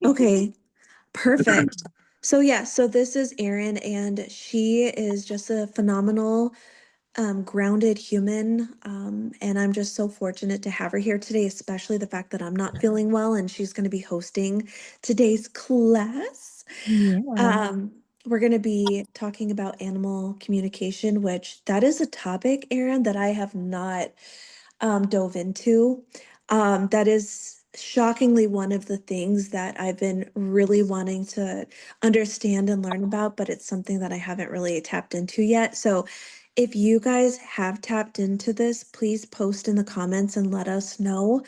Okay, perfect. So yeah, so this is Erin, and she is just a phenomenal, grounded human. And I'm just so fortunate to have her here today, especially the fact that I'm not feeling well and she's going to be hosting today's class. Yeah. Um, we're going to be talking about animal communication, which that is a topic, Erin, that I have not dove into. That is shockingly one of the things that I've been really wanting to understand and learn about, but it's something that I haven't really tapped into yet. So if you guys have tapped into this, please post in the comments and let us know.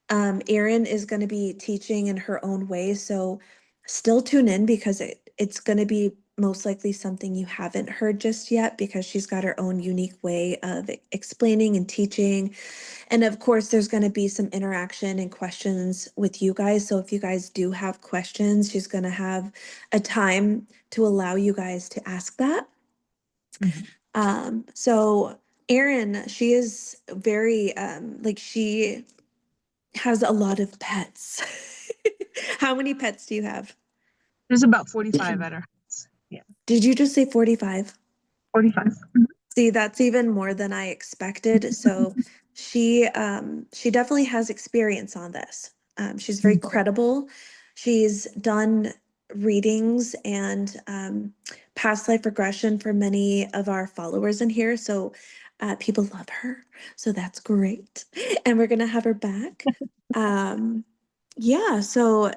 Erin is going to be teaching in her own way, so still tune in because it's going to be most likely something you haven't heard just yet because she's got her own unique way of explaining and teaching. And of course, there's going to be some interaction and questions with you guys. So if you guys do have questions, she's going to have a time to allow you guys to ask that. Mhm. So Erin, she is very like she has a lot of pets. How many pets do you have? There's about 45 at our house. Yeah. Did you just say 45? 45. See, that's even more than I expected. So she definitely has experience on this. She's very Mhm. credible. She's done readings and past life regression for many of our followers in here. So people love her. So that's great. And we're gonna have her back. Um, yeah, so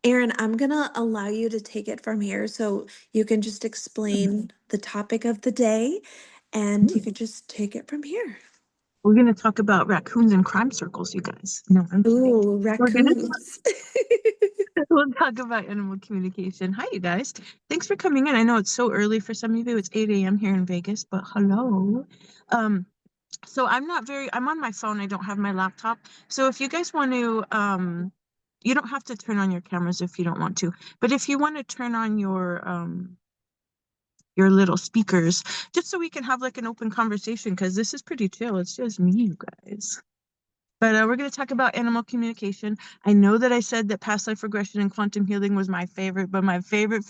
Erin, I'm gonna allow you to take it from here so you can just explain the topic of the day and you Mhm. can just take it from here. We're going to talk about raccoons and crime circles, you guys. No, I'm kidding. Ooh, We're going to raccoons. we'll talk about animal communication. Hi, you guys. Thanks for coming in. I know it's so early for some of you. It's 8 a.m. here in Vegas, but hello. Um, so I'm on my phone. I don't have my laptop. So if you guys want to, you don't have to turn on your cameras if you don't want to. But if you want to turn on your little speakers, just so we can have like an open conversation, because this is pretty chill. It's just me, you guys. But we're going to talk about animal communication. I know that I said that past life regression and quantum healing was my favorite, but my favorite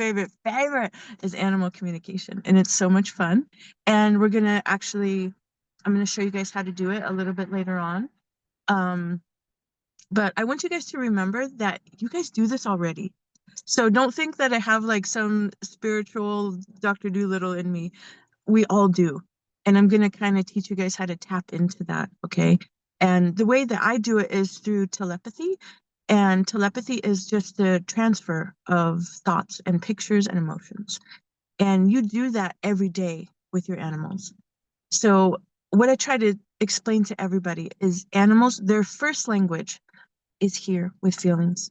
is animal communication. And it's so much fun. And I'm going to show you guys how to do it a little bit later on. Um, but I want you guys to remember that you guys do this already. So don't think that I have like some spiritual Dr. Doolittle in me. We all do. And I'm going to kind of teach you guys how to tap into that. Okay. And the way that I do it is through telepathy. And telepathy is just the transfer of thoughts and pictures and emotions. And you do that every day with your animals. So, what I try to explain to everybody is animals, their first language is here with feelings.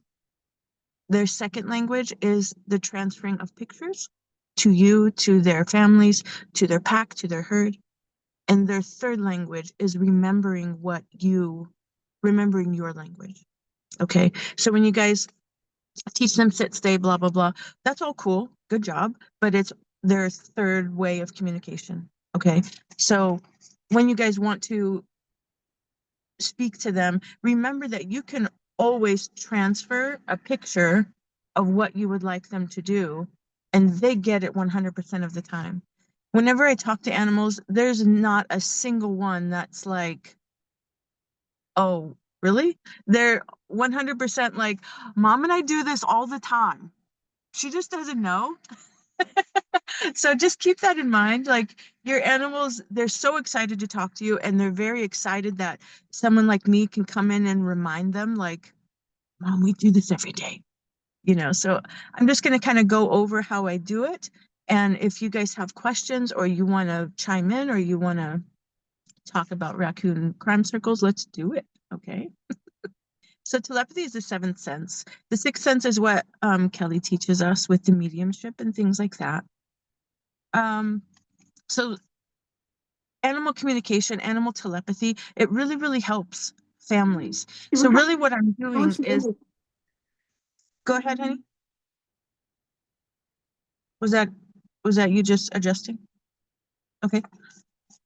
Their second language is the transferring of pictures to you, to their families, to their pack, to their herd. And their third language is remembering your language. Okay. So when you guys teach them sit, stay, blah, blah, blah, that's all cool. Good job. But it's their third way of communication. Okay. So when you guys want to speak to them, remember that you can always transfer a picture of what you would like them to do, and they get it 100% of the time. Whenever I talk to animals, there's not a single one that's like, oh, really? They're 100% like, Mom and I do this all the time. She just doesn't know. So just keep that in mind. Like your animals, they're so excited to talk to you, and they're very excited that someone like me can come in and remind them, like, Mom, we do this every day. So I'm just going to kind of go over how I do it. And if you guys have questions or you want to chime in or you want to talk about raccoon crime circles, let's do it. Okay. So telepathy is the seventh sense. The sixth sense is what Kelly teaches us with the mediumship and things like that. Um, so animal communication, animal telepathy, it really, really helps families. So really what I'm doing is, go ahead, honey. Was that was that you just adjusting? Okay.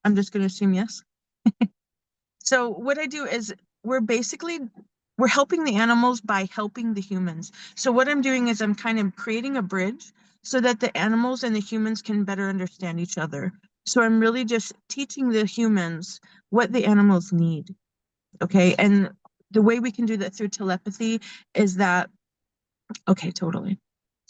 I'm just going to assume yes. So what I do is we're basically we're helping the animals by helping the humans. So what I'm doing is I'm kind of creating a bridge so that the animals and the humans can better understand each other. So I'm really just teaching the humans what the animals need. Okay. And the way we can do that through telepathy is that, okay, totally.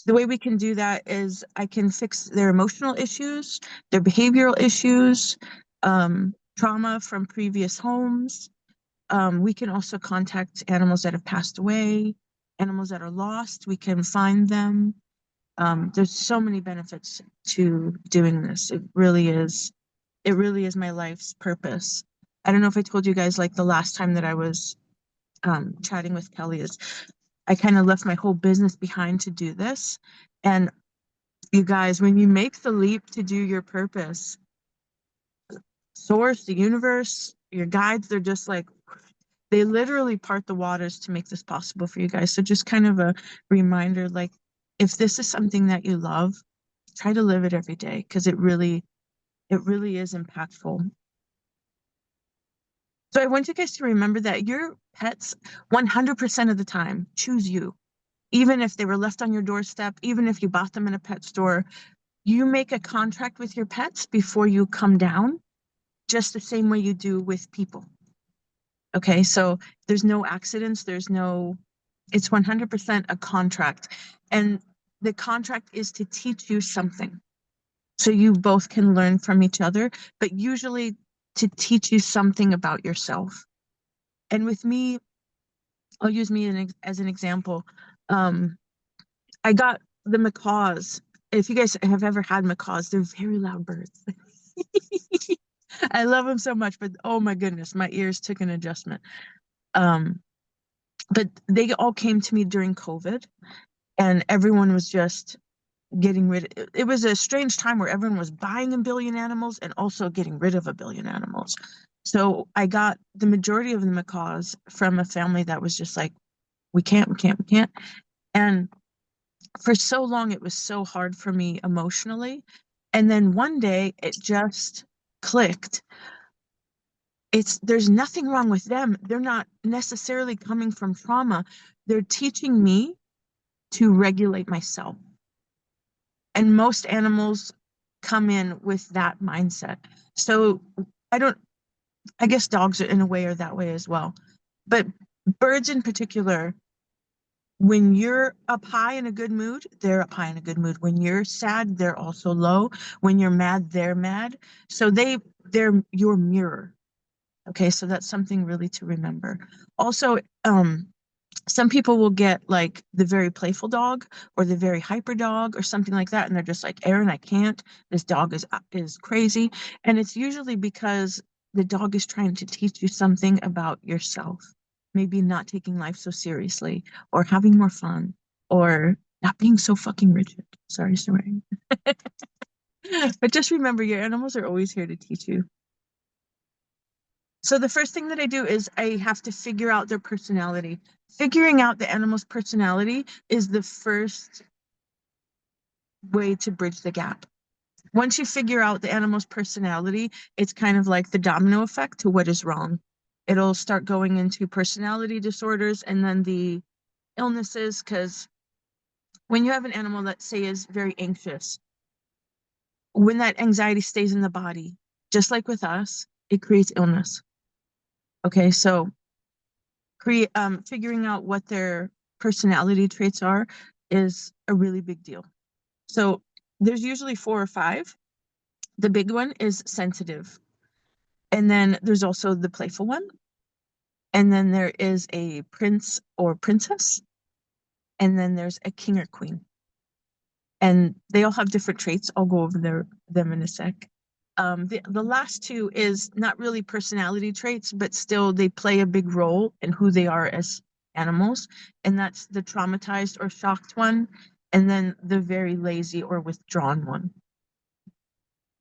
The way we can do that is I can fix their emotional issues, their behavioral issues, trauma from previous homes. We can also contact animals that have passed away, animals that are lost. We can find them. There's so many benefits to doing this. It really is. It really is my life's purpose. I don't know if I told you guys like the last time that I was chatting with Kelly is I kind of left my whole business behind to do this. And you guys, when you make the leap to do your purpose, source, the universe, your guides, they're just like, they literally part the waters to make this possible for you guys. So just kind of a reminder, like, if this is something that you love, try to live it every day because it really is impactful. So I want you guys to remember that your pets 100% of the time choose you. Even if they were left on your doorstep, even if you bought them in a pet store, you make a contract with your pets before you come down, just the same way you do with people. Okay, so there's no accidents, it's 100% a contract. And the contract is to teach you something. So you both can learn from each other, but usually to teach you something about yourself. And with me, I'll use me as an example. Um, I got the macaws. If you guys have ever had macaws, they're very loud birds. I love them so much, but oh my goodness, my ears took an adjustment. Um, but they all came to me during COVID, and everyone was just getting rid of it. Was a strange time where everyone was buying a billion animals and also getting rid of a billion animals. So I got the majority of the macaws from a family that was just like, we can't, we can't, we can't. And for so long, it was so hard for me emotionally. And then one day it just clicked. There's nothing wrong with them. They're not necessarily coming from trauma. They're teaching me to regulate myself. And most animals come in with that mindset. So I don't, I guess dogs in a way are that way as well. But birds in particular, when you're up high in a good mood, they're up high in a good mood. When you're sad, they're also low. When you're mad, they're mad. So they're your mirror. Okay, so that's something really to remember. Also, some people will get like the very playful dog or the very hyper dog or something like that, and they're just like, Erin, I can't. This dog is crazy, and it's usually because the dog is trying to teach you something about yourself. Maybe not taking life so seriously, or having more fun, or not being so fucking rigid. Sorry, sorry. But just remember, your animals are always here to teach you. So the first thing that I do is I have to figure out their personality. Figuring out the animal's personality is the first way to bridge the gap. Once you figure out the animal's personality, it's kind of like the domino effect to what is wrong. It'll start going into personality disorders and then the illnesses, because when you have an animal that, say, is very anxious, when that anxiety stays in the body, just like with us, it creates illness. Okay, so figuring out what their personality traits are is a really big deal. So there's usually 4 or 5. The big one is sensitive. And then there's also the playful one. And then there is a prince or princess. And then there's a king or queen. And they all have different traits. I'll go over them in a sec. The last two is not really personality traits, but still they play a big role in who they are as animals. And that's the traumatized or shocked one, and then the very lazy or withdrawn one.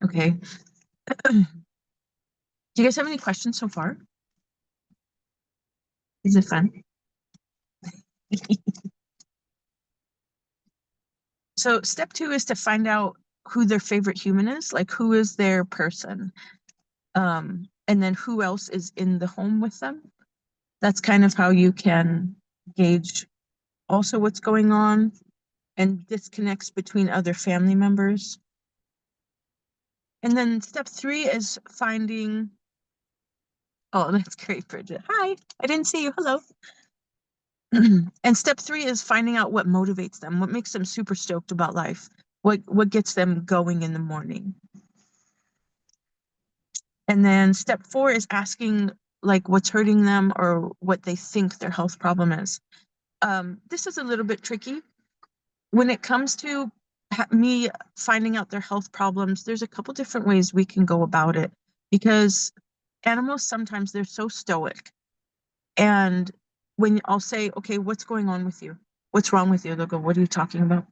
Okay. Do you guys have any questions so far? Is it fun? So step 2 is to find out who their favorite human is, like who is their person. And then who else is in the home with them. That's kind of how you can gauge also what's going on and disconnects between other family members. And then step 3 is finding, oh, that's great, Bridget. Hi, I didn't see you. Hello. And step 3 is finding out what motivates them, what makes them super stoked about life, what gets them going in the morning. And then step 4 is asking like what's hurting them or what they think their health problem is. This is a little bit tricky. When it comes to me finding out their health problems, there's a couple different ways we can go about it because animals sometimes they're so stoic. And when I'll say, okay, what's going on with you? What's wrong with you? They'll go, what are you talking about?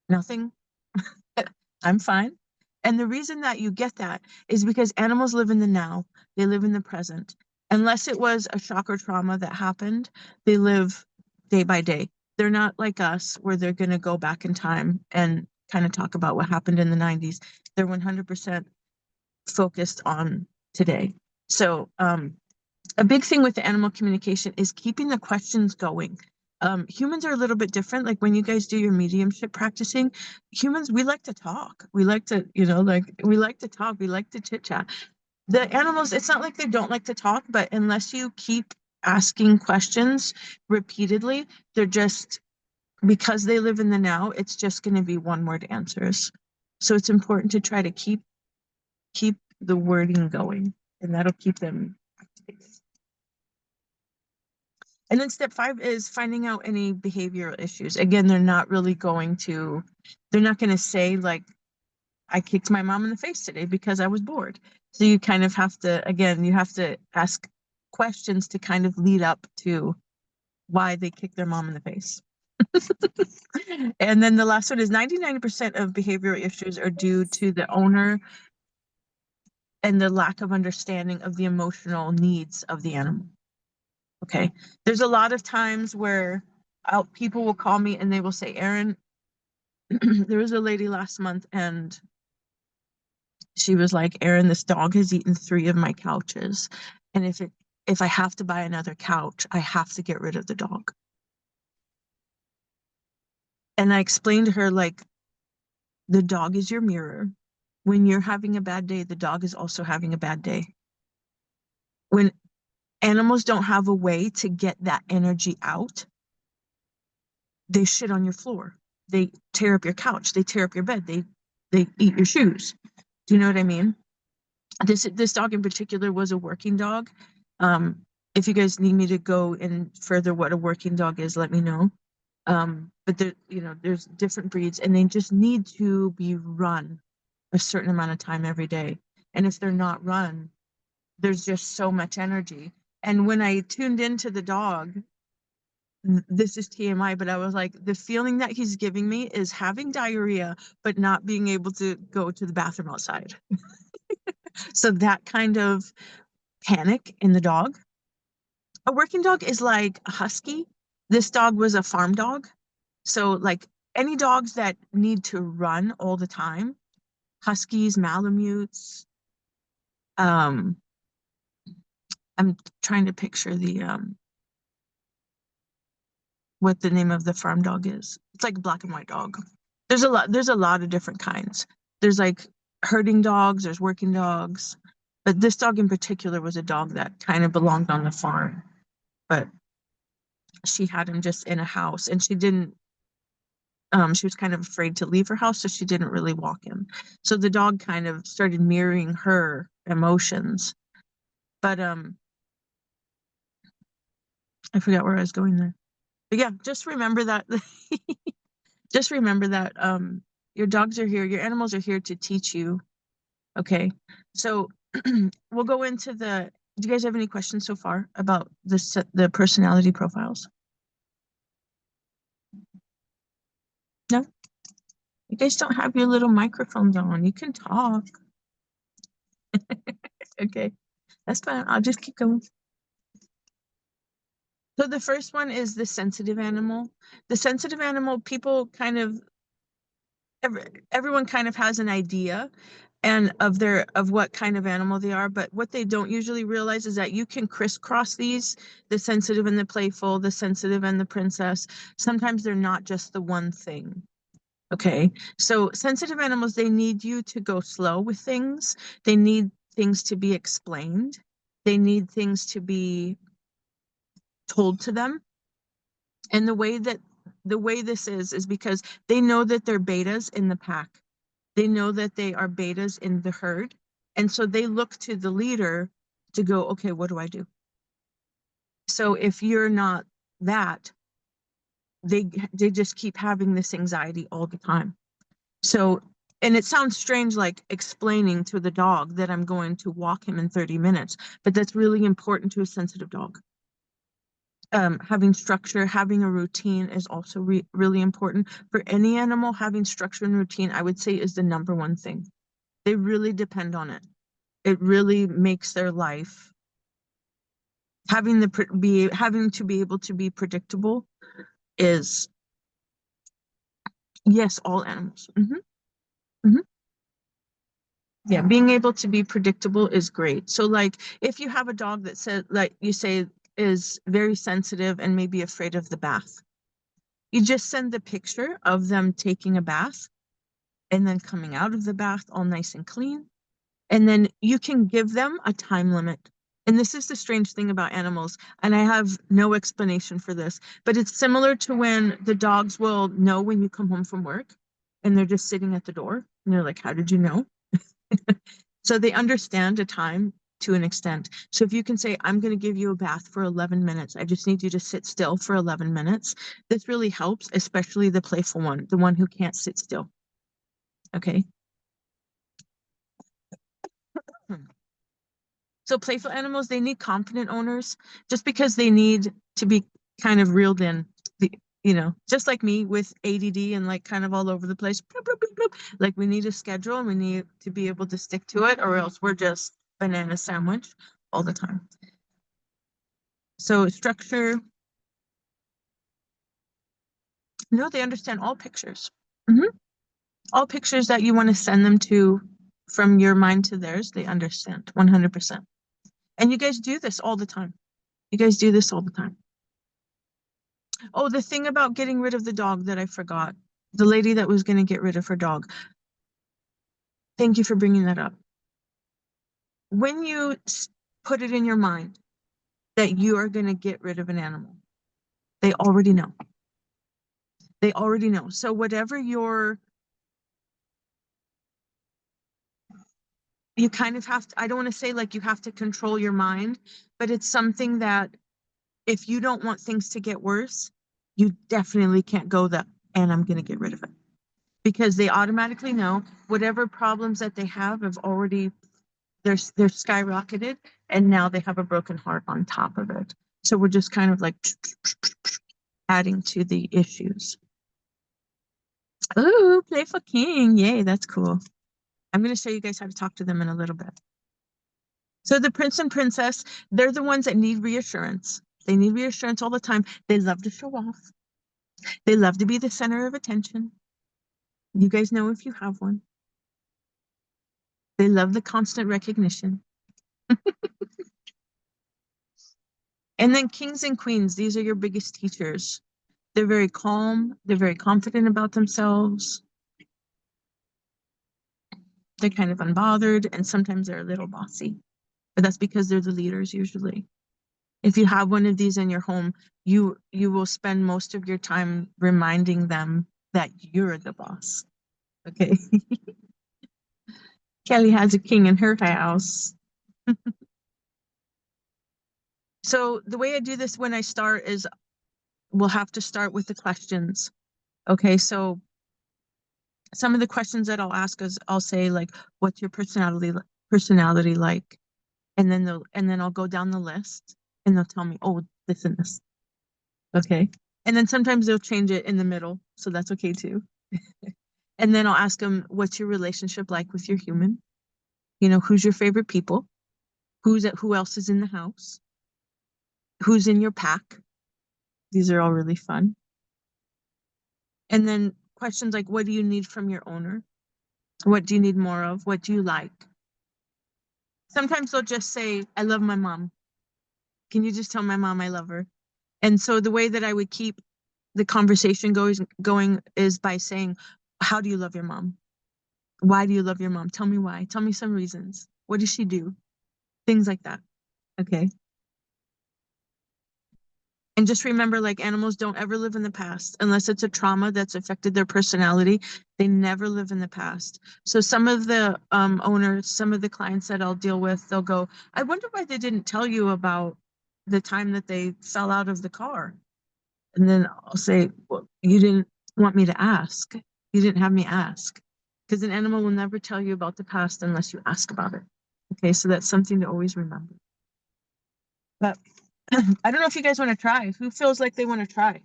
Nothing. I'm fine. And the reason that you get that is because animals live in the now, they live in the present. Unless it was a shock or trauma that happened, they live day by day. They're not like us where they're going to go back in time and kind of talk about what happened in the 90s. They're 100% focused on today. So, a big thing with the animal communication is keeping the questions going. Humans are a little bit different. Like when you guys do your mediumship practicing, humans, we like to talk. We like to, like we like to talk. We like to chit chat. The animals, it's not like they don't like to talk, but unless you keep asking questions repeatedly, they're just, because they live in the now, it's just going to be one word answers. So it's important to try to keep the wording going, and that'll keep them active. And then step 5 is finding out any behavioral issues. Again, they're not going to say like, I kicked my mom in the face today because I was bored. So you kind of have to, again, you have to ask questions to kind of lead up to why they kicked their mom in the face. And then the last one is 99% of behavioral issues are due to the owner and the lack of understanding of the emotional needs of the animal. Okay. There's a lot of times where people will call me and they will say, Erin, there was a lady last month and she was like, Erin, this dog has eaten 3 of my couches. And if I have to buy another couch, I have to get rid of the dog. And I explained to her, like, the dog is your mirror. When you're having a bad day, the dog is also having a bad day. When animals don't have a way to get that energy out, they shit on your floor. They tear up your couch. They tear up your bed. They eat your shoes. Do you know what I mean? This dog in particular was a working dog. If you guys need me to go in further what a working dog is, let me know. But there's different breeds and they just need to be run a certain amount of time every day. And if they're not run, there's just so much energy. And when I tuned into the dog, this is TMI, but I was like, the feeling that he's giving me is having diarrhea, but not being able to go to the bathroom outside. So that kind of panic in the dog. A working dog is like a husky. This dog was a farm dog. So like any dogs that need to run all the time, huskies, malamutes. I'm trying to picture what the name of the farm dog is. It's like a black and white dog. There's a lot of different kinds. There's like herding dogs, there's working dogs. But this dog in particular was a dog that kind of belonged on the farm. But she had him just in a house and she was kind of afraid to leave her house, so she didn't really walk him. So the dog kind of started mirroring her emotions. But I forgot where I was going there. But yeah, just remember that just remember that your dogs are here, your animals are here to teach you. Okay. So we'll go into do you guys have any questions so far about the personality profiles? No? You guys don't have your little microphones on. You can talk. Okay. That's fine. I'll just keep going. So the first one is the sensitive animal. The sensitive animal, people kind of, everyone kind of has an idea. and of what kind of animal they are. But what they don't usually realize is that you can crisscross these, the sensitive and the playful, the sensitive and the princess. Sometimes they're not just the one thing. Okay. So sensitive animals, they need you to go slow with things. They need things to be explained. They need things to be told to them. And the way this is because they know that they're betas in the pack. They know that they are betas in the herd. And so they look to the leader to go, okay, what do I do? So if you're not that, they just keep having this anxiety all the time. So, and it sounds strange, like explaining to the dog that I'm going to walk him in 30 minutes, but that's really important to a sensitive dog. Having structure, having a routine is also really important. For any animal, having structure and routine, I would say, is the number one thing. They really depend on it. It really makes their life having to be able to be predictable is, yes, all animals. Yeah, being able to be predictable is great. So like if you have a dog that said, like you say, is very sensitive and maybe afraid of the bath, you just send the picture of them taking a bath and then coming out of the bath all nice and clean. And then you can give them a time limit. And this is the strange thing about animals, and I have no explanation for this, but it's similar to when the dogs will know when you come home from work and they're just sitting at the door and they're like, how did you know? So they understand a time to an extent. So if you can say, I'm going to give you a bath for 11 minutes, I just need you to sit still for 11 minutes. This really helps, especially the playful one, the one who can't sit still. Okay. So playful animals, they need confident owners just because they need to be kind of reeled in. The, just like me with ADD and like kind of all over the place. Bloop, bloop, bloop, bloop. Like we need a schedule and we need to be able to stick to it, or else we're just banana sandwich all the time. So structure, no, they understand all pictures. All pictures that you want to send them to from your mind to theirs, they understand 100%. And you guys do this all the time. You guys do this all the time. Oh, the thing about getting rid of the dog that I forgot. The lady that was going to get rid of her dog. Thank you for bringing that up. When you put it in your mind that you are going to get rid of an animal, they already know. They already know. So whatever you kind of have to, I don't want to say like you have to control your mind, but it's something that if you don't want things to get worse, you definitely can't go that, and I'm going to get rid of it. Because they automatically know whatever problems that they have already, they're skyrocketed, and now they have a broken heart on top of it. So we're just kind of like adding to the issues. Oh, playful king. Yay, that's cool. I'm going to show you guys how to talk to them in a little bit. So the prince and princess, they're the ones that need reassurance. They need reassurance all the time. They love to show off. They love to be the center of attention. You guys know if you have one. They love the constant recognition. And then kings and queens, these are your biggest teachers. They're very calm. They're very confident about themselves. They're kind of unbothered, and sometimes they're a little bossy. But that's because they're the leaders usually. If you have one of these in your home, you will spend most of your time reminding them that you're the boss. Okay. Kelly has a king in her house. So the way I do this when I start is we'll have to start with the questions. Okay, so some of the questions that I'll ask is I'll say like, what's your personality like? And then I'll go down the list and they'll tell me, oh, this and this. Okay. And then sometimes they'll change it in the middle, so that's okay too. And then I'll ask them, what's your relationship like with your human? Who's your favorite people? Who else is in the house? Who's in your pack? These are all really fun. And then questions like, what do you need from your owner? What do you need more of? What do you like? Sometimes they'll just say, I love my mom. Can you just tell my mom I love her? And so the way that I would keep the conversation going is by saying, how do you love your mom? Why do you love your mom? Tell me why. Tell me some reasons. What does she do? Things like that. Okay. And just remember, like, animals don't ever live in the past unless it's a trauma that's affected their personality. They never live in the past. So some of the owners, some of the clients that I'll deal with, they'll go, I wonder why they didn't tell you about the time that they fell out of the car. And then I'll say, well, you didn't want me to ask. You didn't have me ask. Because an animal will never tell you about the past unless you ask about it. Okay, so that's something to always remember. But I don't know if you guys want to try. Who feels like they want to try?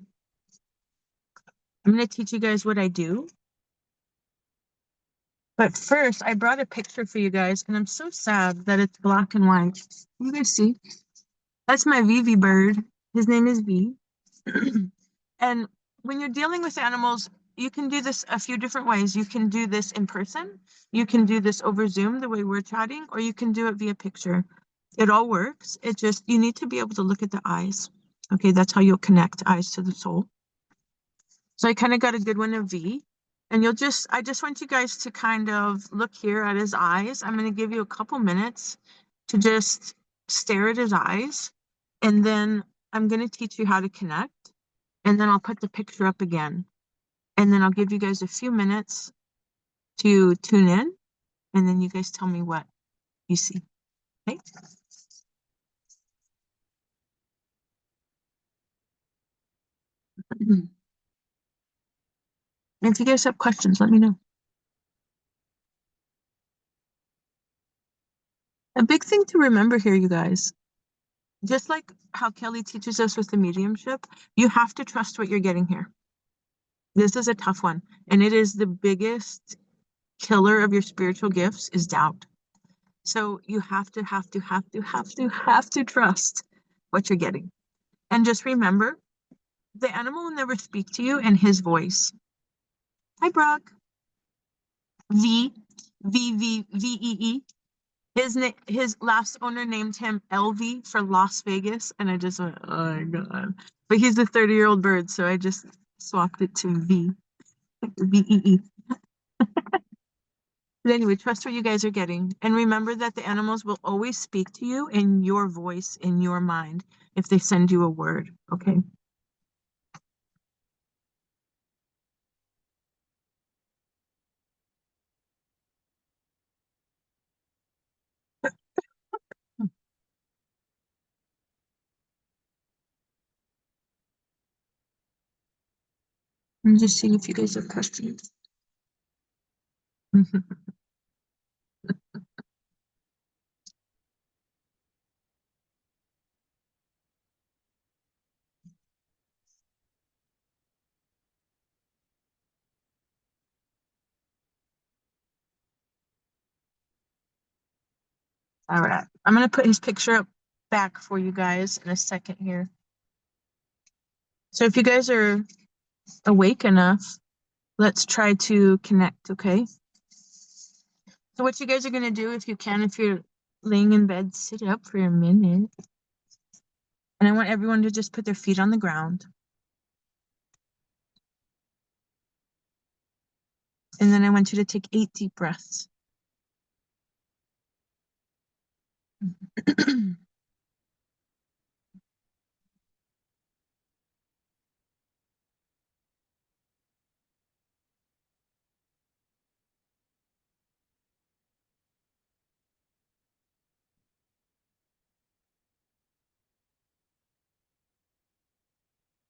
I'm going to teach you guys what I do. But first, I brought a picture for you guys, and I'm so sad that it's black and white. You guys see? That's my Vivi bird. His name is V. And when you're dealing with animals, you can do this a few different ways. You can do this in person. You can do this over Zoom, the way we're chatting, or you can do it via picture. It all works. It just, you need to be able to look at the eyes. Okay, that's how you'll connect eyes to the soul. So I kind of got a good one of V. And I just want you guys to kind of look here at his eyes. I'm going to give you a couple minutes to just stare at his eyes. And then I'm going to teach you how to connect. And then I'll put the picture up again. And then I'll give you guys a few minutes to tune in. And then you guys tell me what you see. Okay? And if you guys have questions, let me know. A big thing to remember here, you guys, just like how Kelly teaches us with the mediumship, you have to trust what you're getting here. This is a tough one. And it is the biggest killer of your spiritual gifts is doubt. So you have to trust what you're getting. And just remember, the animal will never speak to you in his voice. Hi, Brock. V, V-E-E. His last owner named him LV for Las Vegas, and I just went, oh my God. But he's a 30-year-old bird, so I just swapped it to V, V-E-E. But anyway, trust what you guys are getting. And remember that the animals will always speak to you in your voice, in your mind, if they send you a word, okay? I'm just seeing if you guys have questions. All right. I'm going to put his picture up back for you guys in a second here. So if you guys are awake enough, let's try to connect, okay? So what you guys are going to do, if you can, if you're laying in bed, sit up for a minute. And I want everyone to just put their feet on the ground. And then I want you to take 8 deep breaths.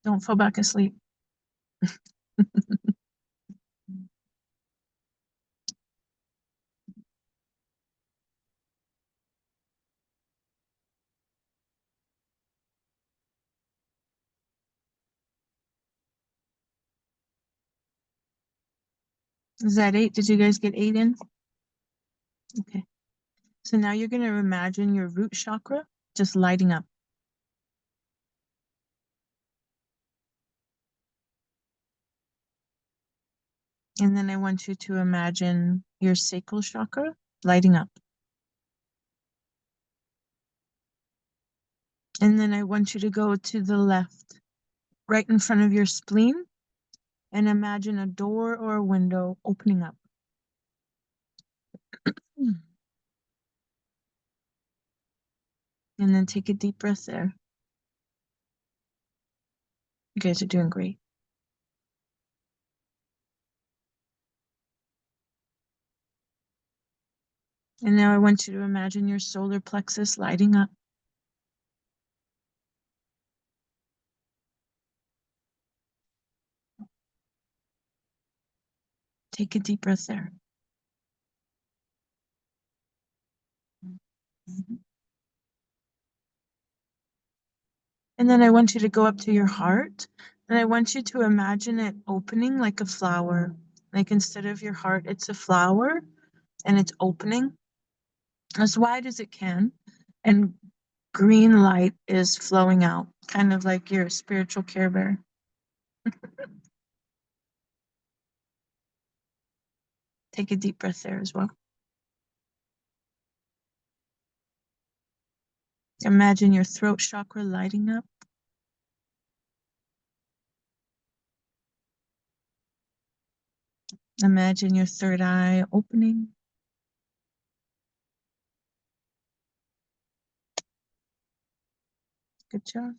Don't fall back asleep. Is that 8? Did you guys get 8 in? Okay. So now you're going to imagine your root chakra just lighting up. And then I want you to imagine your sacral chakra lighting up. And then I want you to go to the left, right in front of your spleen, and imagine a door or a window opening up. And then take a deep breath there. You guys are doing great. And now I want you to imagine your solar plexus lighting up. Take a deep breath there. And then I want you to go up to your heart, and I want you to imagine it opening like a flower. Like instead of your heart, it's a flower, and it's opening as wide as it can, and green light is flowing out, kind of like your spiritual Care Bear. Take a deep breath there as well. Imagine your throat chakra lighting up. Imagine your third eye opening. Good job.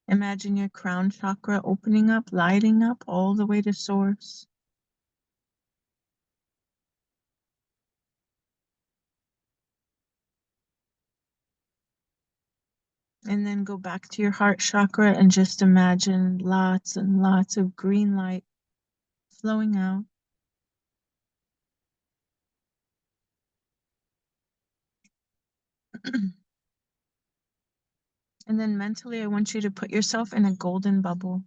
Imagine your crown chakra opening up, lighting up all the way to source. And then go back to your heart chakra and just imagine lots and lots of green light flowing out. And then mentally, I want you to put yourself in a golden bubble.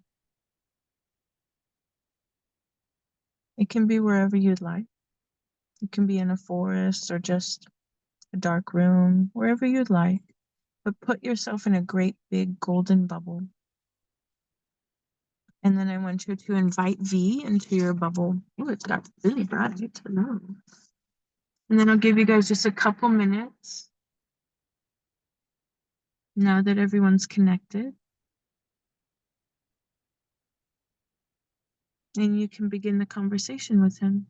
It can be wherever you'd like. It can be in a forest or just a dark room, wherever you'd like. But put yourself in a great big golden bubble. And then I want you to invite V into your bubble. Oh, it's got really bright. Hello. And then I'll give you guys just a couple minutes now that everyone's connected. And you can begin the conversation with him.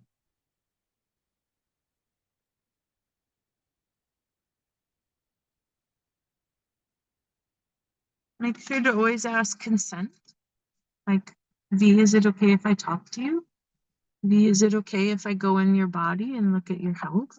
Make sure to always ask consent. Like, V, is it okay if I talk to you? V, is it okay if I go in your body and look at your health?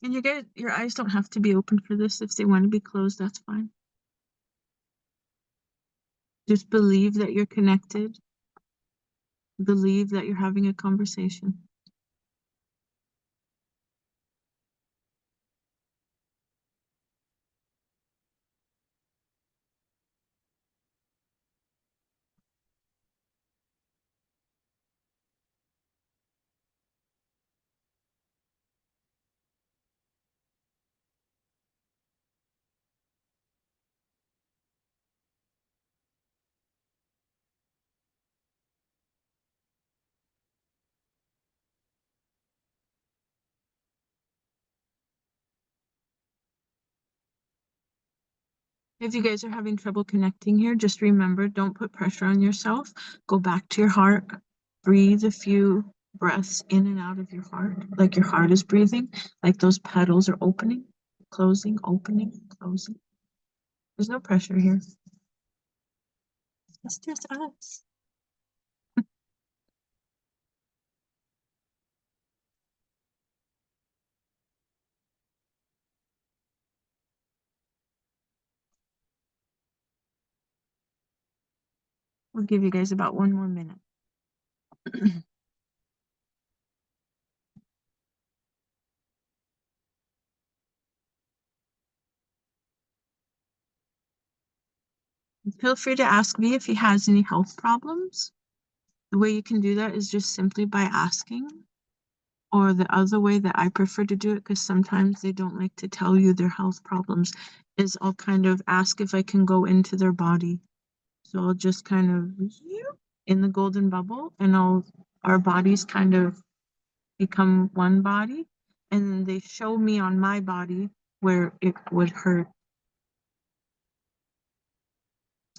And your eyes don't have to be open for this. If they want to be closed, that's fine. Just believe that you're connected. Believe that you're having a conversation. If you guys are having trouble connecting here, just remember, don't put pressure on yourself. Go back to your heart. Breathe a few breaths in and out of your heart, like your heart is breathing, like those petals are opening, closing, opening, closing. There's no pressure here. It's just us. I'll give you guys about 1 more minute. Feel free to ask me if he has any health problems. The way you can do that is just simply by asking, or the other way that I prefer to do it, because sometimes they don't like to tell you their health problems, is I'll kind of ask if I can go into their body. So I'll just kind of in the golden bubble, and our bodies kind of become one body, and then they show me on my body where it would hurt.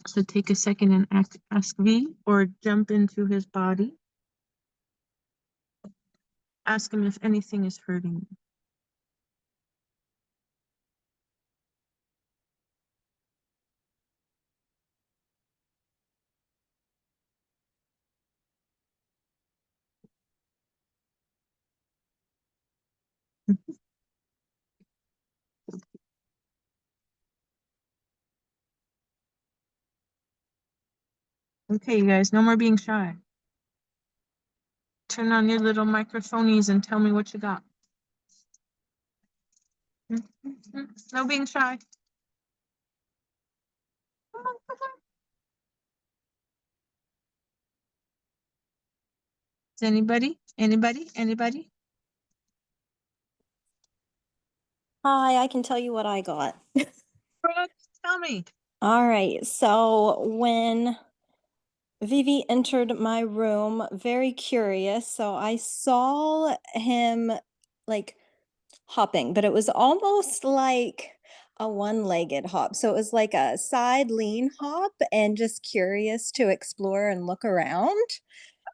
So take a second and ask V, or jump into his body. Ask him if anything is hurting. Okay, you guys, no more being shy. Turn on your little microphonies and tell me what you got. No being shy. Come on, come on. Is anybody? Anybody? Hi, I can tell you what I got. Brooke, tell me. All right, so when Vivi entered my room, very curious, so I saw him like hopping, but it was almost like a one-legged hop. So it was like a side lean hop and just curious to explore and look around.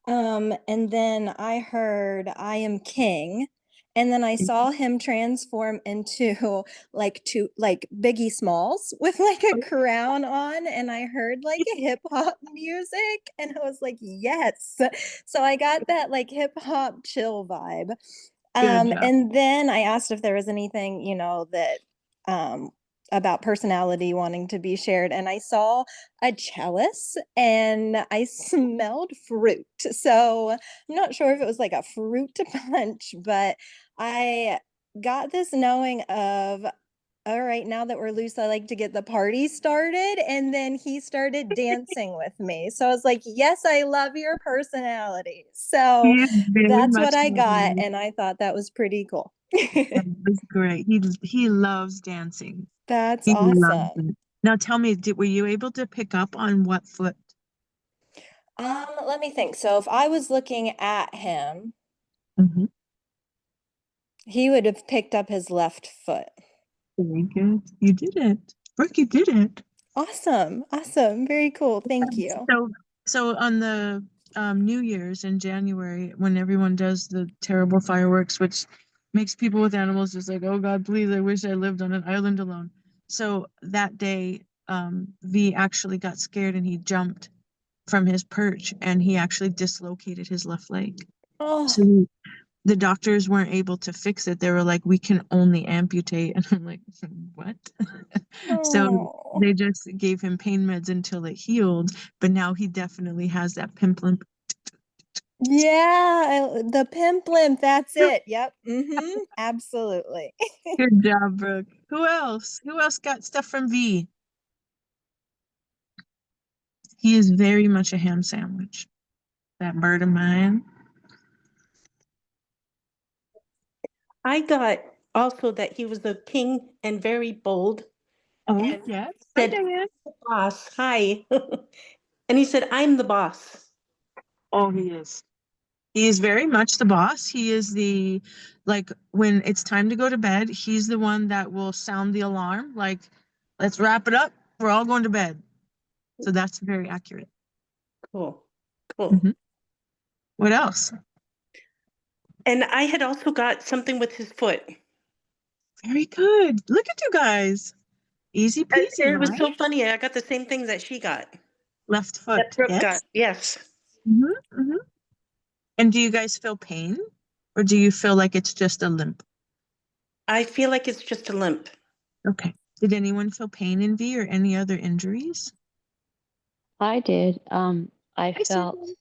And then I heard I am king. And then I saw him transform into like Biggie Smalls with like a crown on, and I heard like a hip hop music, and I was like, yes. So I got that like hip hop chill vibe. Good job. And then I asked if there was anything, that um about personality wanting to be shared. And I saw a chalice and I smelled fruit. So I'm not sure if it was like a fruit punch, but I got this knowing of, all right, now that we're loose, I like to get the party started. And then he started dancing with me. So I was like, yes, I love your personality. So He is very that's much what I that got. way. And I thought that was pretty cool. That was great. He loves dancing. That's He loves awesome. it. Now tell me, were you able to pick up on what foot? Let me think. So if I was looking at him, Mm-hmm. he would have picked up his left foot. Very good. You did it. Brooke, you did it. Awesome. Awesome. Very cool. Thank you. So on the New Year's in January, when everyone does the terrible fireworks, which makes people with animals just like, oh God, please, I wish I lived on an island alone. So that day, V actually got scared and he jumped from his perch and he actually dislocated his left leg. Oh, So the doctors weren't able to fix it. They were like, we can only amputate. And I'm like, what? So oh. they just gave him pain meds until it healed. But now he definitely has that pimple. Yeah, the pimp limp. That's it. Yep. Absolutely. Good job, Brooke. Who else? Who else got stuff from V? He is very much a ham sandwich. That bird of mine. I got also that he was a king and very bold Oh, and yes. Hi, said, Diane. boss, hi. And he said, I'm the boss. Oh, he is. He is very much the boss. He is like, when it's time to go to bed, he's the one that will sound the alarm, like, let's wrap it up. We're all going to bed. So that's very accurate. Cool. Cool. Mhm. What else? And I had also got something with his foot. Very good. Look at you guys. Easy peasy, It was right? so funny. I got the same thing that she got. Left That foot. Brooke got. Yes. Yes. Hmm. And do you guys feel pain, or do you feel like it's just a limp? I feel like it's just a limp. Okay. Did anyone feel pain in V or any other injuries? I did. I Hi, felt, Susan.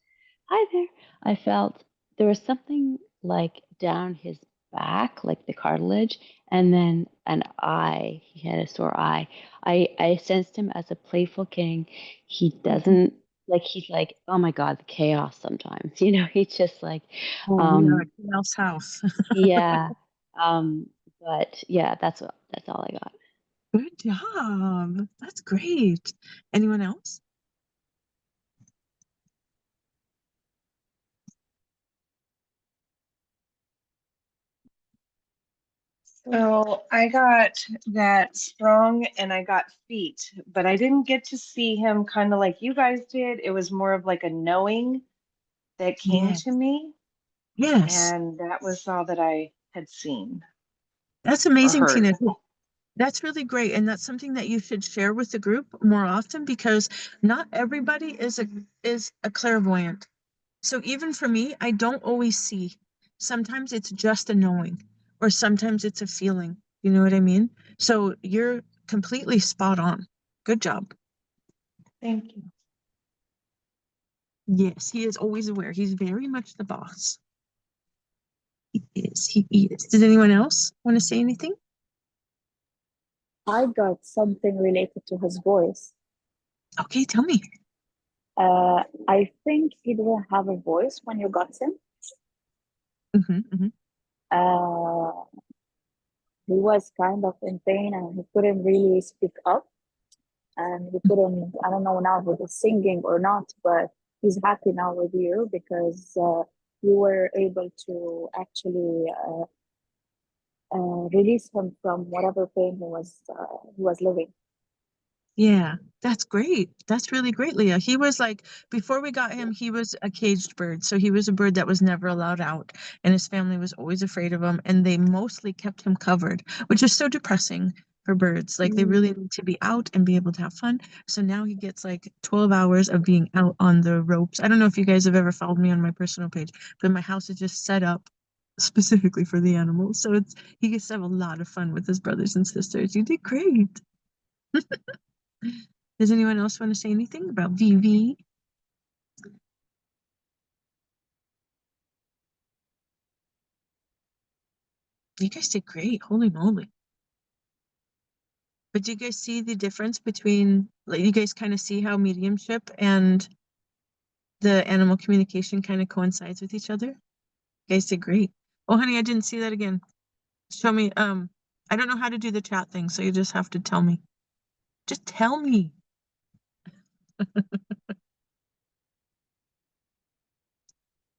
hi there. I felt there was something like down his back, like the cartilage, and then an eye. He had a sore eye. I sensed him as a playful king. He doesn't like he's like, oh my God, the chaos sometimes. He's just like, Oh, we are um, at Mel's house. yeah. Um, but yeah, that's all I got. Good job. That's great. Anyone else? So I got that strong and I got feet, but I didn't get to see him kind of like you guys did. It was more of like a knowing that came Yeah. to me, Yes. and that was all that I had seen That's or amazing, heard. Tina. That's really great. And that's something that you should share with the group more often because not everybody is a clairvoyant. So even for me, I don't always see. Sometimes it's just a knowing, or sometimes it's a feeling. You know what I mean? So you're completely spot on. Good job. Thank you. Yes, he is always aware. He's very much the boss. He is. He is. Does anyone else want to say anything? I got something related to his voice. Okay, tell me. I think he didn't have a voice when you got him. Hmm. Uh, he was kind of in pain and he couldn't really speak up. And he couldn't, I don't know now if it's singing or not, but he's happy now with you because you were able to actually release him from whatever pain he was living. Yeah, that's great. That's really great, Leah. He was like, before we got him, he was a caged bird. So he was a bird that was never allowed out, and his family was always afraid of him, and they mostly kept him covered, which is so depressing for birds. Like they really need to be out and be able to have fun. So now he gets like 12 hours of being out on the ropes. I don't know if you guys have ever followed me on my personal page, but my house is just set up specifically for the animals. So he gets to have a lot of fun with his brothers and sisters. You did great. Does anyone else want to say anything about VV? You guys did great. Holy moly. But do you guys see the difference between, like, you guys kind of see how mediumship and the animal communication kind of coincides with each other? You guys did great. Oh, honey, I didn't see that again. Show me. I don't know how to do the chat thing, so you just have to tell me. Just tell me.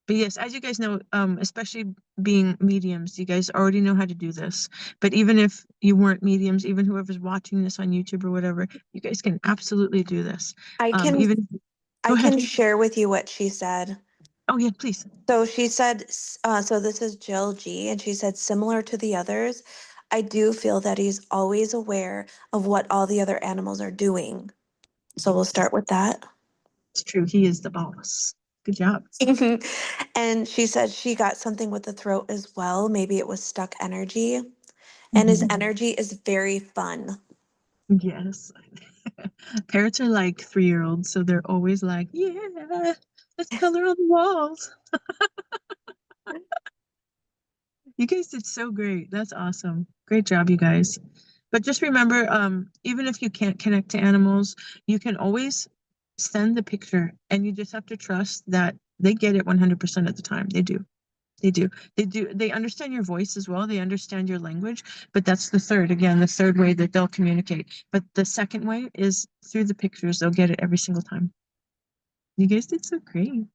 But yes, as you guys know, especially being mediums, you guys already know how to do this. But even if you weren't mediums, even whoever's watching this on YouTube or whatever, you guys can absolutely do this. I can Even I Go ahead. can share with you what she said. Oh yeah, please. So she said, so this is Jill G, and she said, similar to the others, I do feel that he's always aware of what all the other animals are doing. So we'll start with that. It's true. He is the boss. Good job. And she said she got something with the throat as well. Maybe it was stuck energy. And his energy is very fun. Yes. Parrots are like 3-year-olds, so they're always like, yeah, let's color on the walls. You guys did so great. That's awesome. Great job, you guys. But just remember, even if you can't connect to animals, you can always send the picture, and you just have to trust that they get it 100% of the time. They do. They do. They do. They understand your voice as well. They understand your language, but that's the third way that they'll communicate. But the second way is through the pictures. They'll get it every single time. You guys did so great.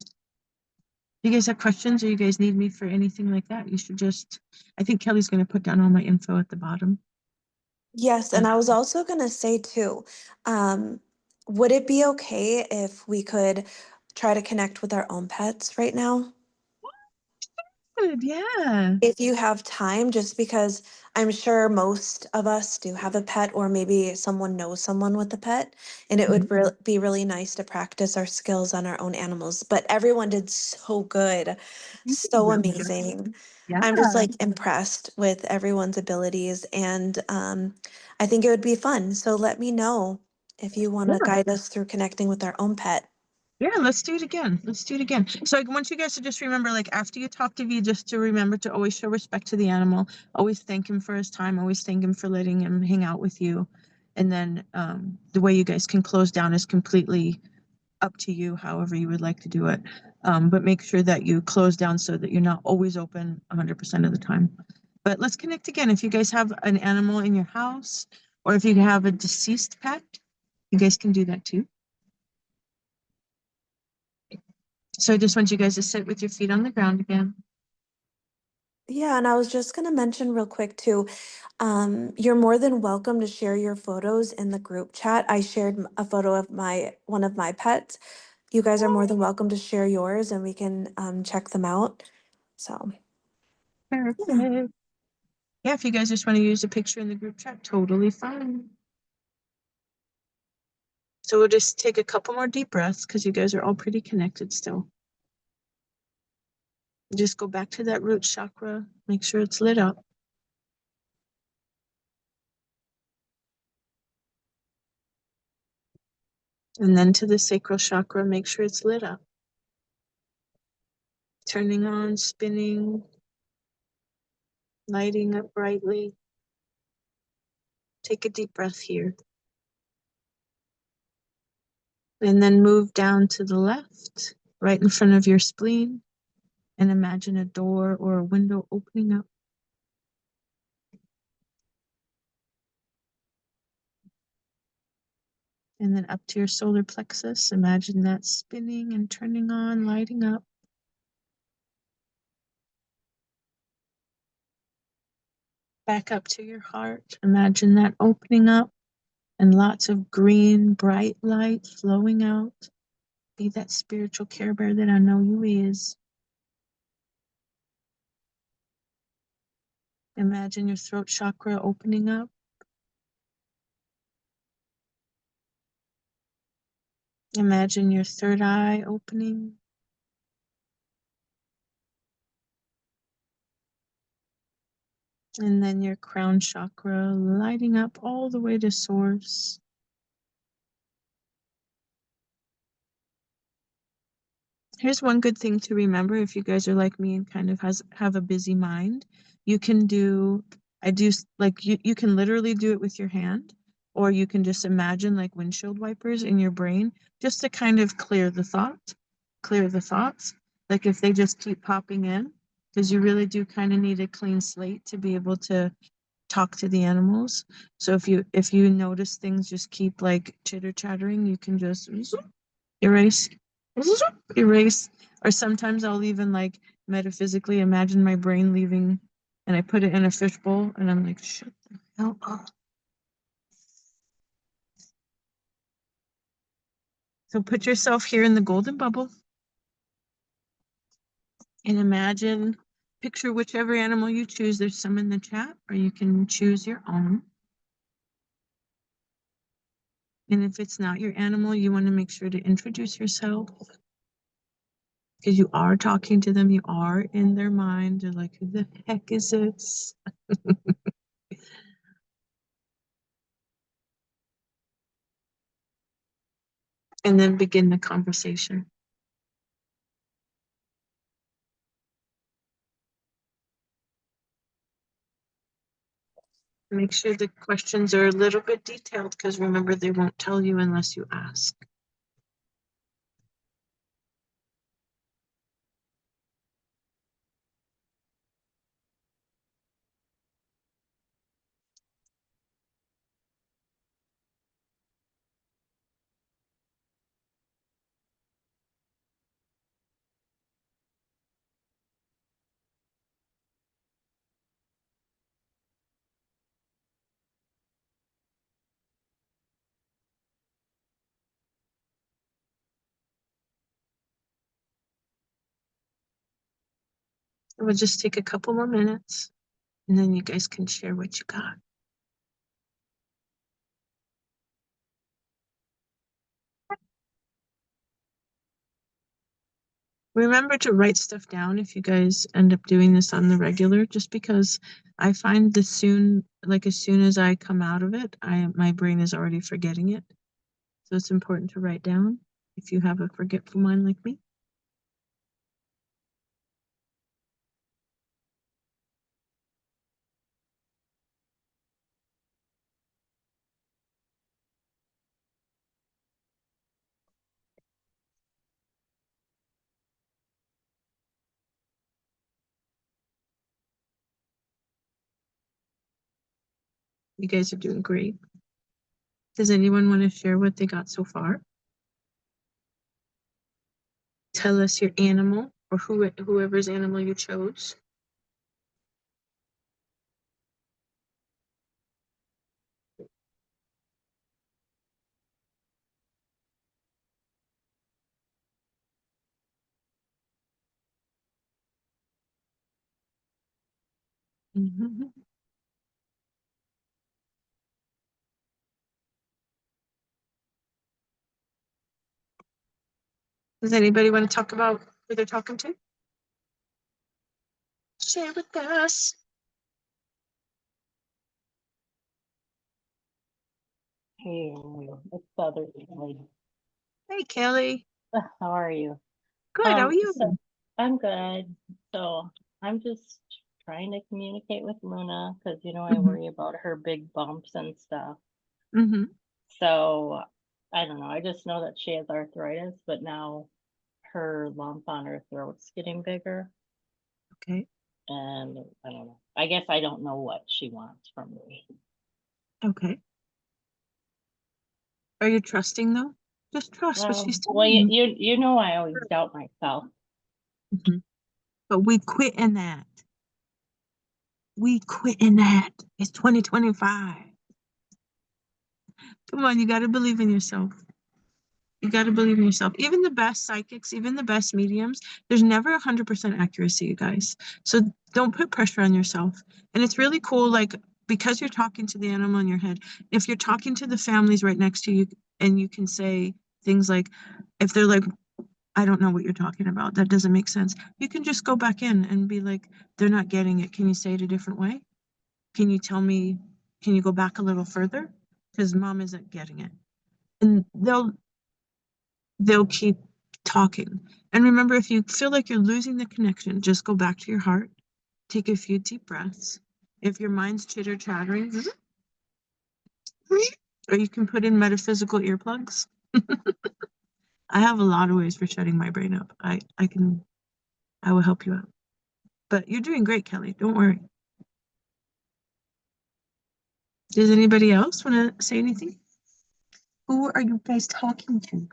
You guys have questions or you guys need me for anything like that, you should just, I think Kelly's going to put down all my info at the bottom. Yes, and I was also gonna say too, um, would it be okay if we could try to connect with our own pets right now? Good, yeah. If you have time, just because I'm sure most of us do have a pet, or maybe someone knows someone with a pet, and it would be really nice to practice our skills on our own animals. But everyone did so good, You did so really good. amazing. Yeah. I'm just like impressed with everyone's abilities, and I think it would be fun. So let me know if you want to Yeah. guide us through connecting with our own pet. Yeah, let's do it again. Let's do it again. So I want you guys to just remember, like, after you talk to V, just to remember to always show respect to the animal. Always thank him for his time. Always thank him for letting him hang out with you. And then the way you guys can close down is completely up to you, however you would like to do it. But make sure that you close down so that you're not always open 100% of the time. But let's connect again. If you guys have an animal in your house, or if you have a deceased pet, you guys can do that too. So I just want you guys to sit with your feet on the ground again. Yeah, and I was just going to mention real quick too, you're more than welcome to share your photos in the group chat. I shared a photo of one of my pets. You guys are more than welcome to share yours and we can check them out. So, Perfect. yeah. Yeah, if you guys just want to use a picture in the group chat, totally fine. So we'll just take a couple more deep breaths because you guys are all pretty connected still. Just go back to that root chakra, make sure it's lit up. And then to the sacral chakra, make sure it's lit up. Turning on, spinning, lighting up brightly. Take a deep breath here. And then move down to the left, right in front of your spleen, and imagine a door or a window opening up. And then up to your solar plexus, imagine that spinning and turning on, lighting up. Back up to your heart, imagine that opening up and lots of green, bright light flowing out. Be that spiritual Care Bear that I know you is. Imagine your throat chakra opening up. Imagine your third eye opening. And then your crown chakra lighting up all the way to source. Here's one good thing to remember if you guys are like me and kind of have a busy mind. You can do, you can literally do it with your hand, or you can just imagine like windshield wipers in your brain just to kind of clear the thoughts. Like if they just keep popping in, because you really do kind of need a clean slate to be able to talk to the animals. So if you notice things just keep like chitter chattering, you can just erase, erase. Or sometimes I'll even like metaphysically imagine my brain leaving and I put it in a fishbowl and I'm like, shut the hell up. So put yourself here in the golden bubble and imagine, picture whichever animal you choose. There's some in the chat, or you can choose your own. And if it's not your animal, you want to make sure to introduce yourself, because you are talking to them. You are in their mind. They're like, who the heck is this? And then begin the conversation. Make sure the questions are a little bit detailed, because remember, they won't tell you unless you ask. It will just take a couple more minutes, and then you guys can share what you got. Remember to write stuff down if you guys end up doing this on the regular, just because I find as soon as I come out of it, my brain is already forgetting it. So it's important to write down. if you have a forgetful mind like me. You guys are doing great. Does anyone want to share what they got so far? Tell us your animal or whoever's animal you chose. Mhm. Does anybody want to talk about who they're talking to? Share with us. Hey, it's the other Kelly. Hey, Kelly. How are you? Good. How are you? So I'm good. So I'm just trying to communicate with Luna because I Mhm. worry about her big bumps and stuff. Mhm. So I don't know. I just know that she has arthritis, but now her lump on her throat's getting bigger, Okay. and I don't know. I guess I don't know what she wants from me. Okay. Are you trusting though? Just trust what she's Well, telling you know I always doubt myself. Mhm. But we quit in that. We quit in that. It's 2025. Come on, you got to believe in yourself. You got to believe in yourself. Even the best psychics, even the best mediums, there's never 100% accuracy, you guys. So don't put pressure on yourself. And it's really cool, like, because you're talking to the animal in your head, if you're talking to the families right next to you, and you can say things like, if they're like, I don't know what you're talking about, that doesn't make sense, you can just go back in and be like, they're not getting it. Can you say it a different way? Can you tell me, can you go back a little further? Because mom isn't getting it. And they'll keep talking. And remember, if you feel like you're losing the connection, just go back to your heart, take a few deep breaths. If your mind's chitter chattering, or you can put in metaphysical earplugs. I have a lot of ways for shutting my brain up. I will help you out. But you're doing great, Kelly. Don't worry. Does anybody else want to say anything? Who are you guys talking to?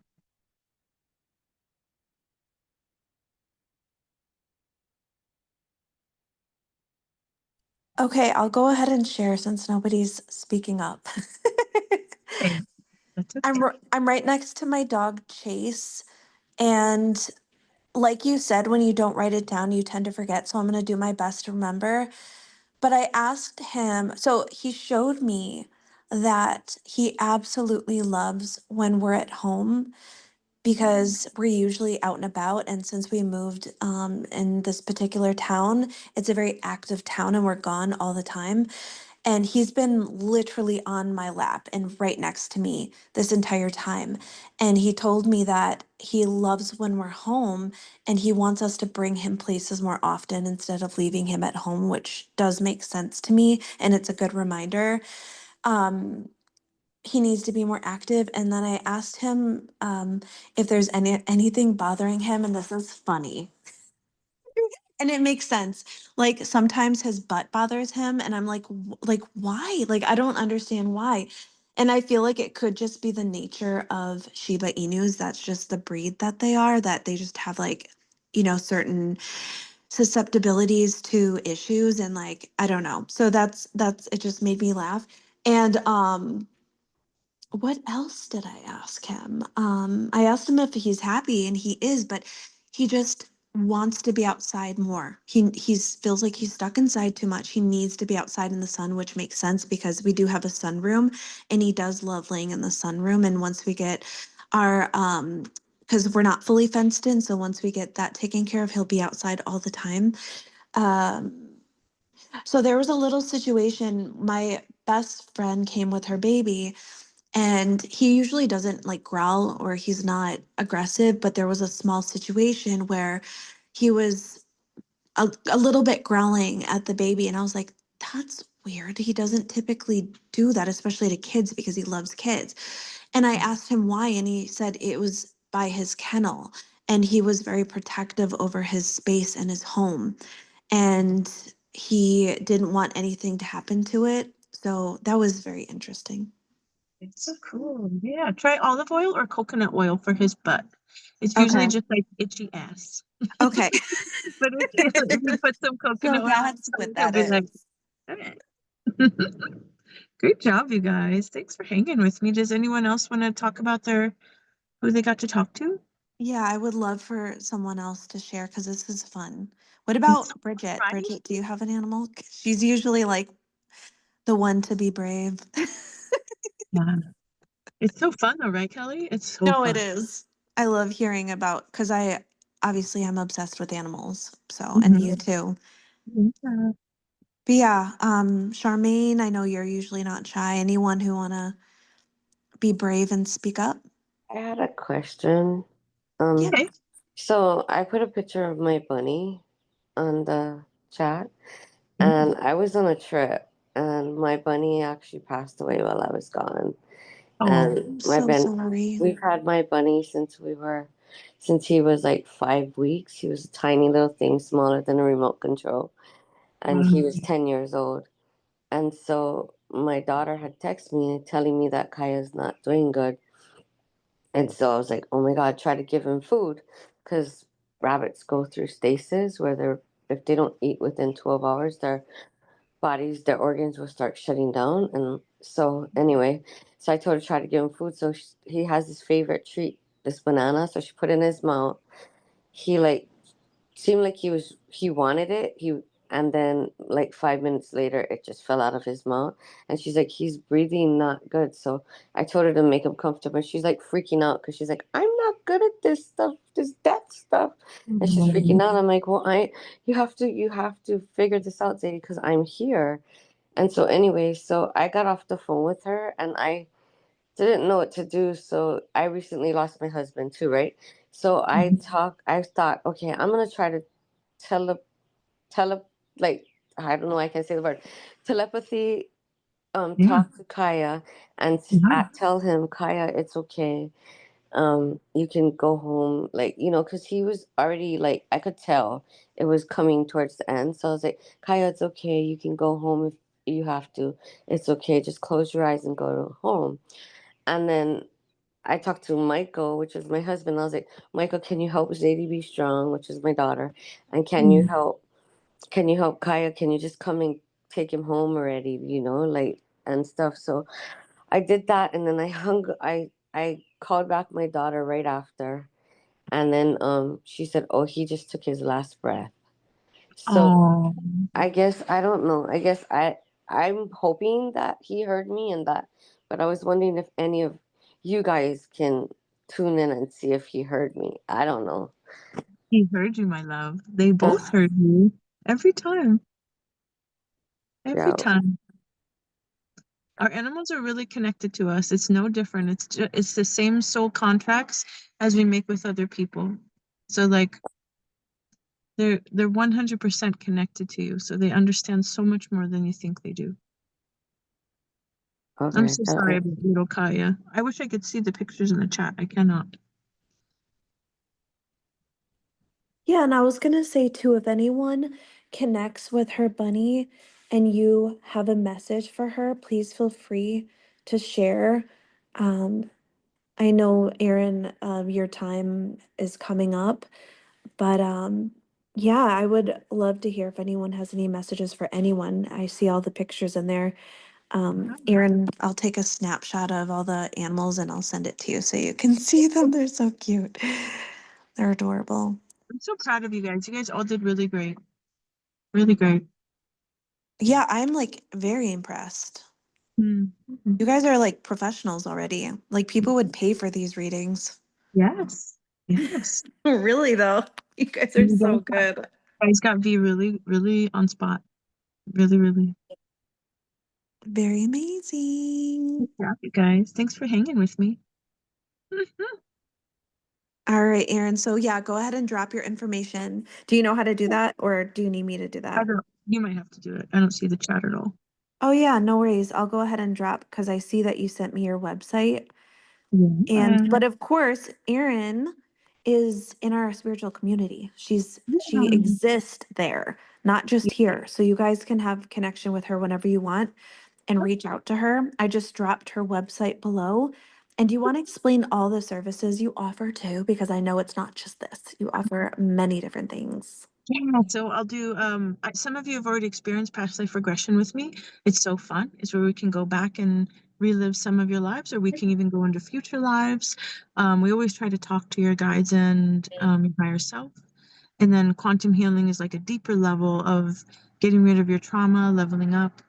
Okay, I'll go ahead and share since nobody's speaking up. Hey, that's okay. I'm right next to my dog Chase, and like you said, when you don't write it down, you tend to forget. So I'm going to do my best to remember. But I asked him, so he showed me that he absolutely loves when we're at home because we're usually out and about. And since we moved in this particular town, it's a very active town and we're gone all the time. And he's been literally on my lap and right next to me this entire time. And he told me that he loves when we're home and he wants us to bring him places more often instead of leaving him at home, which does make sense to me. And it's a good reminder. He needs to be more active. And then I asked him if there's anything bothering him. And this is funny. And it makes sense. Like sometimes his butt bothers him and I'm like like why? Like I don't understand why. And I feel like it could just be the nature of Shiba Inus. That's just the breed that they are, that they just have like, certain susceptibilities to issues and like I don't know. So that's it just made me laugh. And what else did I ask him? I asked him if he's happy, and he is, but he just wants to be outside more. He's feels like he's stuck inside too much. He needs to be outside in the sun, which makes sense because we do have a sunroom, and he does love laying in the sunroom. And once we get our because we're not fully fenced in, so once we get that taken care of, he'll be outside all the time. Um, so there was a little situation. My best friend came with her baby And he usually doesn't like growl or he's not aggressive, but there was a small situation where he was a little bit growling at the baby. And I was like, that's weird. He doesn't typically do that, especially to kids because he loves kids. And I asked him why, and he said it was by his kennel. And he was very protective over his space and his home. And he didn't want anything to happen to it. So that was very interesting. It's so cool. Yeah, try olive oil or coconut oil for his butt. It's usually Okay. just like itchy ass. Okay. But if you put some So coconut oil on that's his what butt, he'll that be like, is. okay. Great job, you guys. Thanks for hanging with me. Does anyone else want to talk about who they got to talk to? Yeah, I would love for someone else to share because this is fun. What It's so about fun, Bridget? right? Bridget, do you have an animal? 'Cause she's usually like the one to be brave. Yeah. It's so fun though, right, Kelly? It's so No, it fun. is. I love hearing about because I obviously am obsessed with animals. So, and you Mhm. too. Yeah. But yeah, Charmaine, I know you're usually not shy. Anyone who wanna be brave and speak up? I had a question. Yeah. Okay. So I put a picture of my bunny on the chat, Yeah. and I was on a trip, and my bunny actually passed away while I was gone. Oh, I'm And so sorry. we've had my bunny since he was like 5 weeks. He was a tiny little thing, smaller than a remote control, and wow. he was 10 years old. And so my daughter had texted me telling me that Kaya's not doing good. And so I was like, oh my God, try to give him food because rabbits go through stasis where if they don't eat within 12 hours, their organs will start shutting down. And so, anyway, so I told her to try to give him food. So he has his favorite treat, this banana. So she put it in his mouth. He like seemed like he wanted it. And then like 5 minutes later it just fell out of his mouth. And she's like, he's breathing not good. So I told her to make him comfortable. And she's like freaking out because she's like, I'm not good at this stuff, this death stuff. And she's freaking out. I'm like, well, you have to figure this out, Zadie, because I'm here. And so anyway, so I got off the phone with her and I didn't know what to do. So I recently lost my husband too, right? So I thought, okay, I'm gonna try to tele tele like I don't know, I can say the word telepathy. Yeah. Talk to Kaya and Yeah. tell him, Kaya, it's okay. You can go home, like because he was already like I could tell it was coming towards the end. So I was like, Kaya, it's okay. You can go home if you have to. It's okay. Just close your eyes and go home. And then I talked to Michael, which is my husband. I was like, Michael, can you help Zadie be strong, which is my daughter? And Mm. can you help Kaya? Can you just come and take him home already, like and stuff. So I did that and then I called back my daughter right after. And then she said, oh, he just took his last breath. So Oh, I guess I don't know. I guess I'm hoping that he heard me and that, but I was wondering if any of you guys can tune in and see if he heard me. I don't know. he heard you, my love. They Uh, both heard you every time. Every yeah. time. Our animals are really connected to us. It's no different. It's the same soul contracts as we make with other people. So like they're 100% connected to you. So they understand so much more than you think they do. I'm Okay. so sorry about little Kaya. I wish I could see the pictures in the chat. I cannot. Yeah, and I was gonna say too, if anyone connects with her bunny and you have a message for her, please feel free to share. Um, I know, Erin, your time is coming up, but yeah, I would love to hear if anyone has any messages for anyone. I see all the pictures in there. Erin, I'll take a snapshot of all the animals and I'll send it to you so you can see them. They're so cute. They're adorable. I'm so proud of you guys. You guys all did really great. Really great. Yeah, I'm like very impressed. Mm-hmm. You guys are like professionals already. Like people would pay for these readings. Yes. Yes. Really though. You guys are You so good. guys got V really, really on spot. Really, really. Very amazing. Good job, you guys. Thanks for hanging with me. All right, Erin. So yeah, go ahead and drop your information. Do you know how to do that, or do you need me to do I that? don't. You might have to do it. I don't see the chat at all. Oh yeah, no worries. I'll go ahead and drop because I see that you sent me your website. Yeah. But of course, Erin is in our spiritual community. She exists there, not just here. So you guys can have connection with her whenever you want and reach out to her. I just dropped her website below. And do you want to explain all the services you offer too? Because I know it's not just this. You offer many different things. Yeah, so I'll do some of you have already experienced past life regression with me. It's so fun. It's where we can go back and relive some of your lives, or we can even go into future lives. We always try to talk to your guides and your higher self. And then quantum healing is like a deeper level of getting rid of your trauma, leveling up,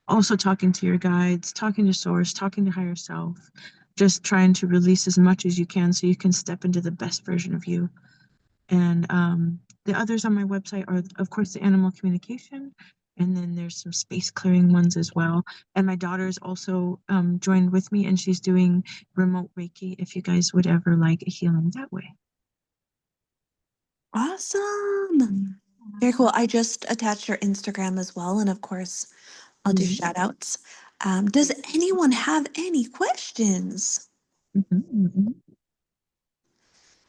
also talking to your guides, talking to source, talking to higher self, just trying to release as much as you can so you can step into the best version of you. And the others on my website are, of course, the animal communication, and then there's some space clearing ones as well. And my daughter's also joined with me, and she's doing remote Reiki if you guys would ever like a healing that way. Awesome. Very cool. I just attached your Instagram as well. And of course, I'll do shout outs. Does anyone have any questions?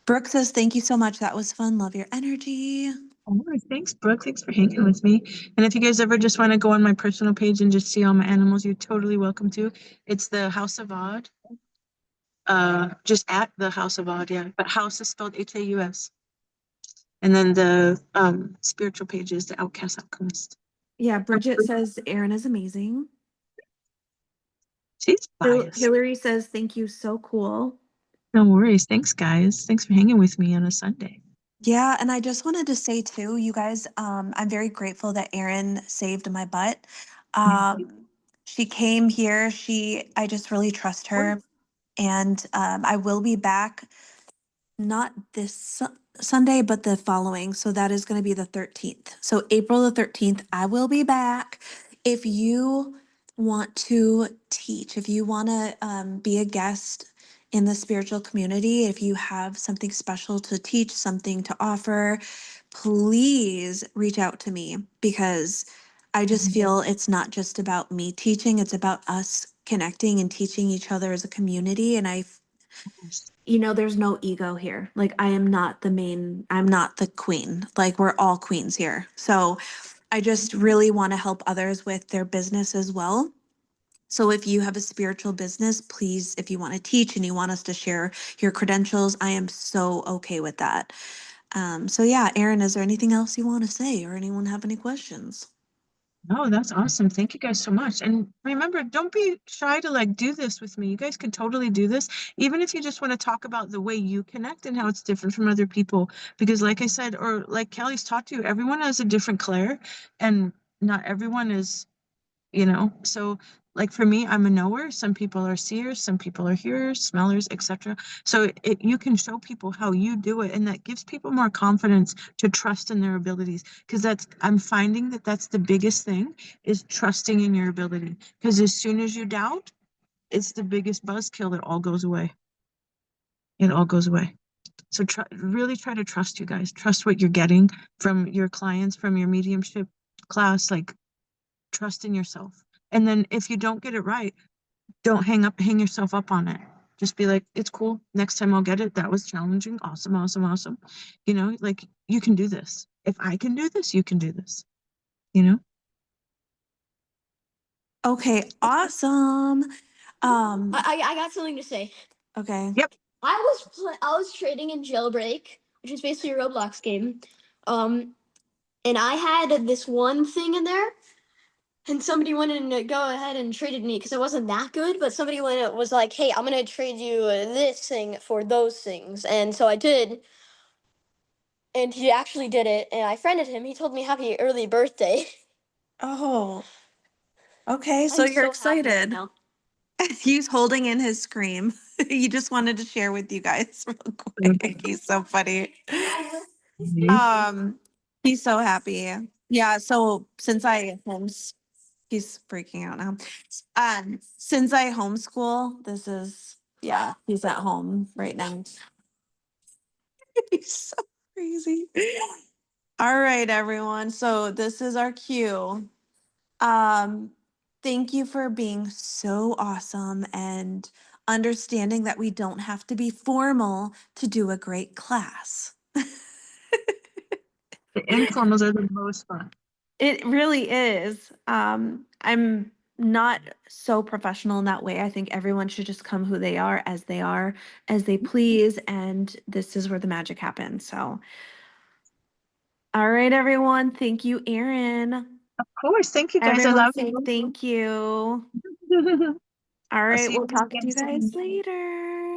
Brooke says, thank you so much. That was fun. Love your energy. Oh, thanks, Brooke. Thanks for hanging with me. And if you guys ever just want to go on my personal page and just see all my animals, you're totally welcome to. It's the House of Odd. Just at the House of Odd, yeah. But house is spelled Haus. And then the spiritual page is the Outcast Alchemist. Yeah, Bridget says Erin is amazing. She's biased. Hillary says, thank you. So cool. No worries. Thanks, guys. Thanks for hanging with me on a Sunday. Yeah, and I just wanted to say too, you guys, I'm very grateful that Erin saved my butt. She came here. I just really trust her, and I will be back. Not this Sunday, but the following. So that is going to be the 13th. So April the 13th, I will be back. If you want to teach, if you want to be a guest in the spiritual community, if you have something special to teach, something to offer, please reach out to me because I just feel it's not just about me teaching, it's about us connecting and teaching each other as a community. And there's no ego here. Like, I'm not the queen. Like, we're all queens here. So I just really want to help others with their business as well. So if you have a spiritual business, please, if you want to teach and you want us to share your credentials, I am so okay with that. So yeah, Erin, is there anything else you want to say or anyone have any questions? No, that's awesome. Thank you guys so much. And remember, don't be shy to do this with me. You guys can totally do this, even if you just want to talk about the way you connect and how it's different from other people. Because like I said, or like Kelly's taught you, everyone has a different Claire, and not everyone is, so like for me, I'm a knower. Some people are seers, some people are hearers, smellers, etc. So you can show people how you do it, and that gives people more confidence to trust in their abilities. Because I'm finding that's the biggest thing, is trusting in your ability. Because as soon as you doubt, it's the biggest buzzkill. It all goes away. It all goes away. So really try to trust, you guys. Trust what you're getting from your clients, from your mediumship class. Trust in yourself. And then if you don't get it right, don't hang yourself up on it. Just be like, it's cool. Next time I'll get it. That was challenging. Awesome, awesome, awesome. You can do this. If I can do this, you can do this. Okay, awesome. I got something to say. Okay. Yep. I was trading in Jailbreak, which is basically a Roblox game. And I had this one thing in there, and somebody wanted to go ahead and traded me because it wasn't that good. But somebody was like, "Hey, I'm gonna trade you this thing for those things," and so I did. And he actually did it, and I friended him. He told me happy early birthday. Oh, okay. So I'm you're so happy right excited. now. He's holding in his scream. He just wanted to share with you guys real quick. He's so funny. Um, he's so happy. Yeah, so since I He's freaking out now. Since I homeschool, this is, yeah, he's at home right now. He's so crazy. All right, everyone. So this is our cue. Thank you for being so awesome and understanding that we don't have to be formal to do a great class. The informals are the most fun. It really is. I'm not so professional in that way. I think everyone should just come who they are, as they please, and this is where the magic happens. So, all right, everyone. Thank you, Erin. Of course. Thank you guys. I Everyone love say you. thank you. All I'll right, see you we'll guys talk to again you guys soon. later.